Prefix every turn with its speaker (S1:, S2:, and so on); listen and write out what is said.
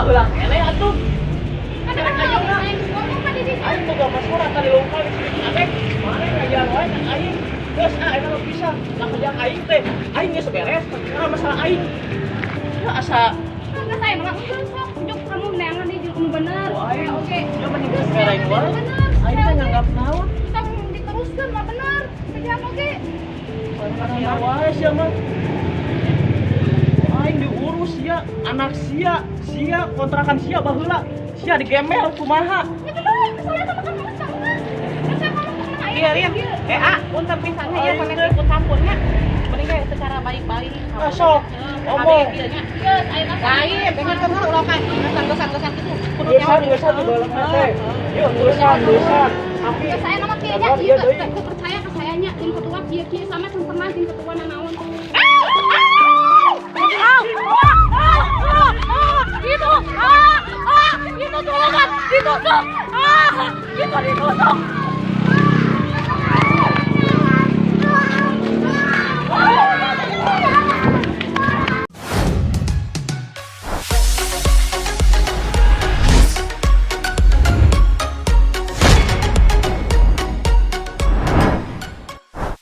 S1: baheula kene atuh.
S2: Kan ayo ngomong kan di sini.
S1: Aing boga masalah tadi lokal di sini Abek. Mane ngajar wae nang aing. Geus eta mah bisa. Lah kerjaan aing teh. Aing geus beres. Karena masalah aing. Ya asa
S2: Karena saya mah enggak sok juk kamu neangan di juk kamu bener. Oke.
S1: ya mending geus beres wae. Aing teh nganggap naon?
S2: Kita diteruskan mah bener. Kerjaan oke.
S1: Karena wae sia mah. Aing diurus sia, anak sia kontrakan sia baheula. Sia digembel kumaha?
S2: Ya bener, saya sama kamu sama. Kan saya ngomong sama aing.
S3: Iya, Rin. Untuk pisahnya ya sampai ikut campurnya. Mending kayak secara baik-baik.
S1: Sok, omong.
S2: Geus aya mah.
S3: Lain, dengan kamu ulokan dosan-dosan itu.
S1: Dosan di bawah teh. Yuk dosan. Api.
S2: Ya saya nama kieu nya
S1: Sabar,
S2: ieu
S1: iya, deui.
S2: teh percaya ke saya nya jeung ketua kieu sama pernah jeung ketua nanaon. Itu tuh kan, ditusuk. Itu ditusuk.